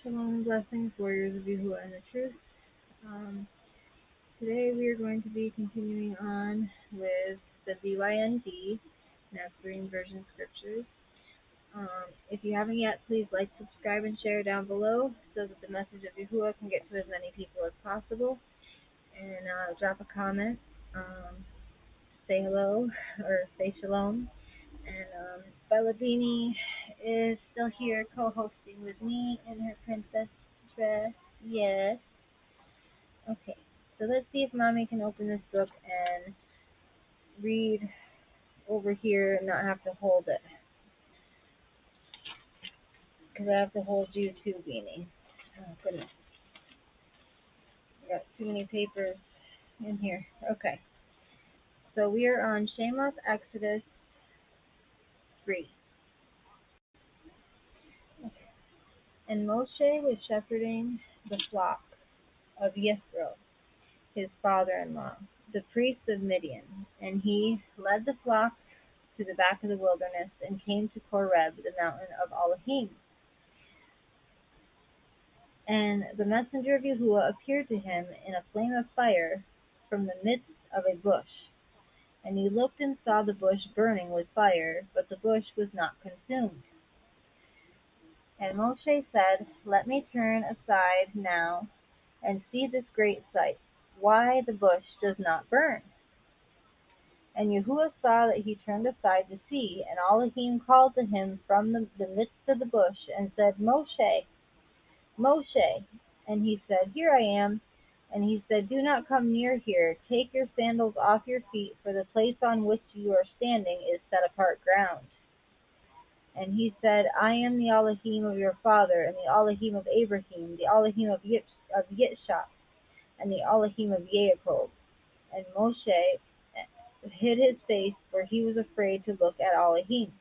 Shalom, blessings, warriors of Yahuah and the truth. Today we are going to be continuing on with the BYNV, Natsarim version scriptures. If you haven't yet, please like, subscribe, and share down below so that the message of Yahuah can get to as many people as possible. And drop a comment, say hello, or say shalom. And Bella Beanie is still here co-hosting with me in her princess dress. Yes. Okay. So let's see if Mommy can open this book and read over here and not have to hold it. Because I have to hold you too, Beanie. Oh, goodness. I got too many papers in here. Okay. So we are on Shemoth, Exodus 3. Okay. And Moshe was shepherding the flock of Yethro, his father-in-law, the priest of Midian, and he led the flock to the back of the wilderness and came to Horeb, the mountain of Elohim. And the messenger of Yahuah appeared to him in a flame of fire from the midst of a bush. And he looked and saw the bush burning with fire, but the bush was not consumed. And Moshe said, "Let me turn aside now and see this great sight, why the bush does not burn." And Yahuah saw that he turned aside to see, and Elohim called to him from the midst of the bush and said, "Moshe, Moshe." And he said, "Here I am." And he said, "Do not come near here. Take your sandals off your feet, for the place on which you are standing is set apart ground." And he said, "I am the Elohim of your father, and the Elohim of Abraham, the Elohim of Yitzchak, and the Elohim of Yaakov." And Moshe hid his face, for he was afraid to look at Elohim.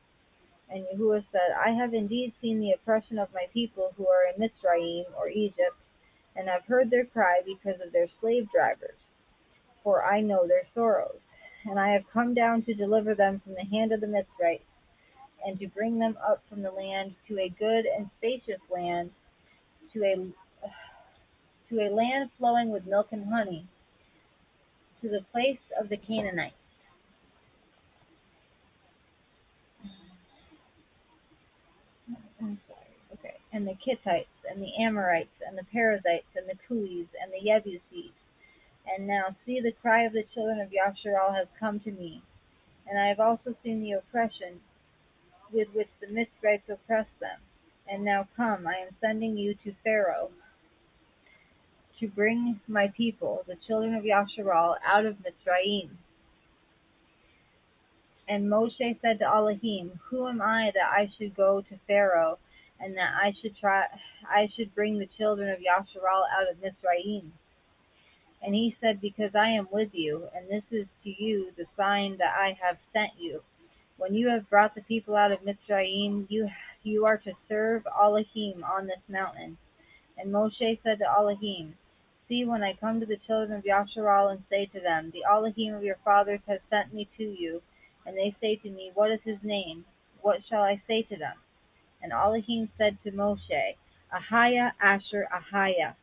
And Yahuah said, "I have indeed seen the oppression of my people who are in Mitzrayim, or Egypt, and have heard their cry because of their slave drivers, for I know their sorrows. And I have come down to deliver them from the hand of the Mitzrites, and to bring them up from the land to a good and spacious land, to a land flowing with milk and honey, to the place of the Canaanites, and the Kittites, and the Amorites, and the Perizzites, and the Kuis, and the Yebusites. And now see, the cry of the children of Yasharal has come to me, and I have also seen the oppression with which the Mitzrites oppress them. And now come, I am sending you to Pharaoh, to bring my people, the children of Yasharal, out of Mitzrayim." And Moshe said to Elohim, "Who am I that I should go to Pharaoh, and that I should bring the children of Yasharal out of Mitzrayim?" And he said, "Because I am with you, and this is to you the sign that I have sent you. When you have brought the people out of Mitzrayim, you are to serve Elohim on this mountain." And Moshe said to Elohim, "See, when I come to the children of Yasharal and say to them, 'The Elohim of your fathers has sent me to you,' and they say to me, 'What is his name?' what shall I say to them?" And Elohim said to Moshe, "Ahaya Asher Ahaya.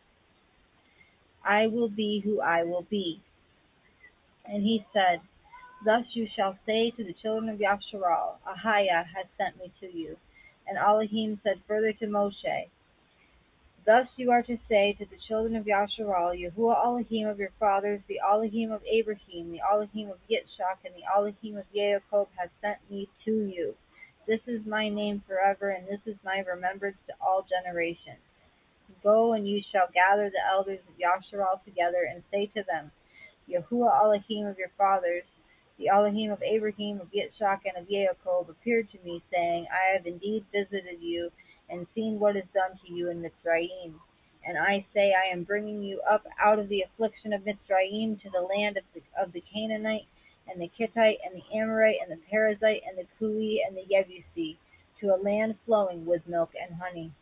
I will be who I will be." And he said, "Thus you shall say to the children of Yasharal, 'Ahaya has sent me to you.'" And Elohim said further to Moshe, "Thus you are to say to the children of Yasharal, 'Yahuah Elohim of your fathers, the Elohim of Abraham, the Elohim of Yitzchak, and the Elohim of Yaakov has sent me to you. This is my name forever, and this is my remembrance to all generations. Go, and you shall gather the elders of Yasharal together, and say to them, Yahuah Elohim of your fathers, the Elohim of Abraham, of Yitzchak, and of Yaakov, appeared to me, saying, I have indeed visited you, and seen what is done to you in Mitzrayim. And I say, I am bringing you up out of the affliction of Mitzrayim to the land of the Canaanite, and the Kittite, and the Amorite, and the Perizzite, and the Kui, and the Yebusi, to a land flowing with milk and honey.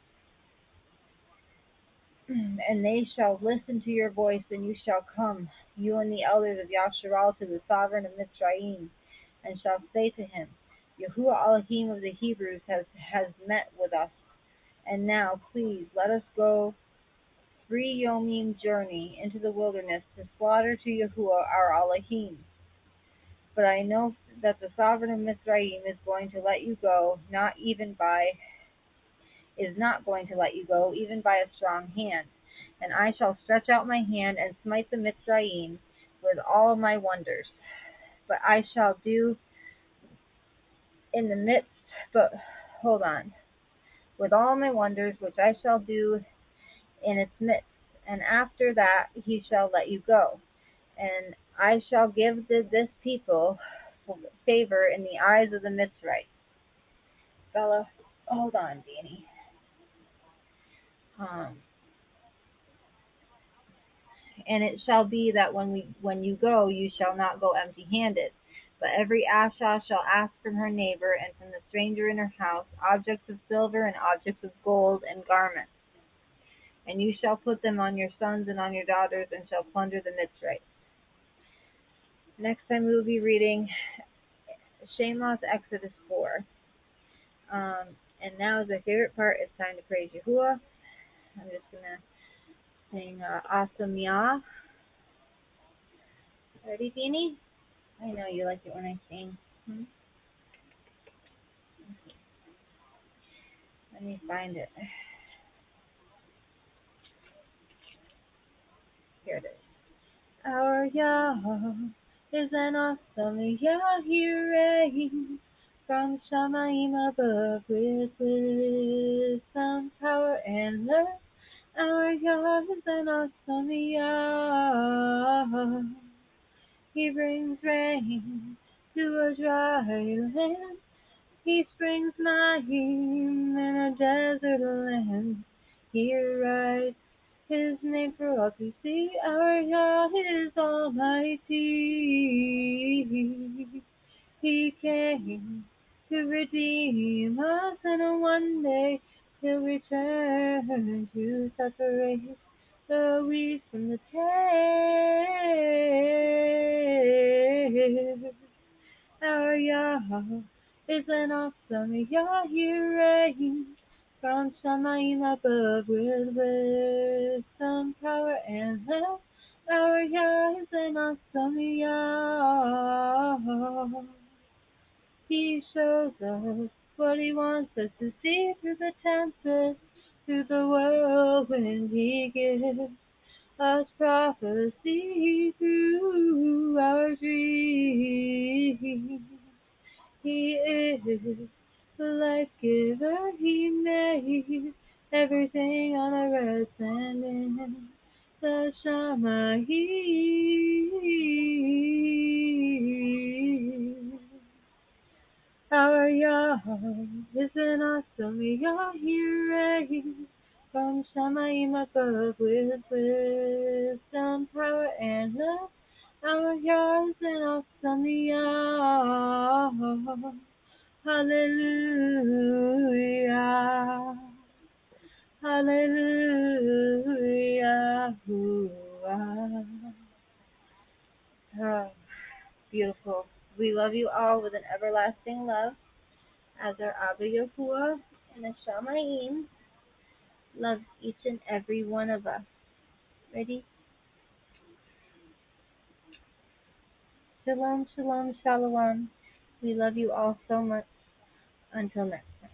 And they shall listen to your voice, and you shall come, you and the elders of Yasharal, to the sovereign of Mitzrayim, and shall say to him, Yahuah Elohim of the Hebrews has met with us, And now, please, let us go 3 yomim journey into the wilderness to slaughter to Yahuah our Elohim. But I know that the sovereign of Mizraim is going to let you go, is not going to let you go, even by a strong hand. And I shall stretch out my hand and smite the Mizraim with all my wonders. But I shall do in the midst, but hold on, with all my wonders which I shall do in its midst. And after that he shall let you go. And I shall give this people favor in the eyes of the Mitzrayim. Bella, hold on, Danny. And it shall be that when you go, you shall not go empty-handed. But every Asha shall ask from her neighbor and from the stranger in her house objects of silver and objects of gold and garments. And you shall put them on your sons and on your daughters, and shall plunder the Mitzrayim. Next time we will be reading Shemoth, Exodus 4. And now is my favorite part. It's time to praise Yahuah. I'm just going to sing Awesome Yah. Ready, Beanie? I know you like it when I sing. Let me find it. Here it is. Our Yah is an awesome Yah. He reigns from Shamayim above with wisdom, power, and love. Our Yah is an awesome Yah. He brings rain to a dry land. He springs Mahim in a desert land. He writes his name for all to see. Our Yah is almighty. He came to redeem us, and one day he'll return to separate the wheat from the tare. Our Yah is an awesome Yah. He reigns from Shamayim above with wisdom, power, and love. Our Yah is an awesome Yah. He shows us what he wants us to see through the tempest, through the whirlwind. He gives us prophecy through our dreams. He is the life giver. He made everything on the earth and in the Shamayim. Our Yah is an awesome Yah. He reigns from Shamayim above with wisdom, power, and love. Our Yah is an awesome Yah. Hallelujah. Hallelujah. Oh, beautiful. We love you all with an everlasting love, as our Abba Yahuah and the Shamayim loves each and every one of us. Ready? Shalom, shalom, shalom. We love you all so much. Until next time.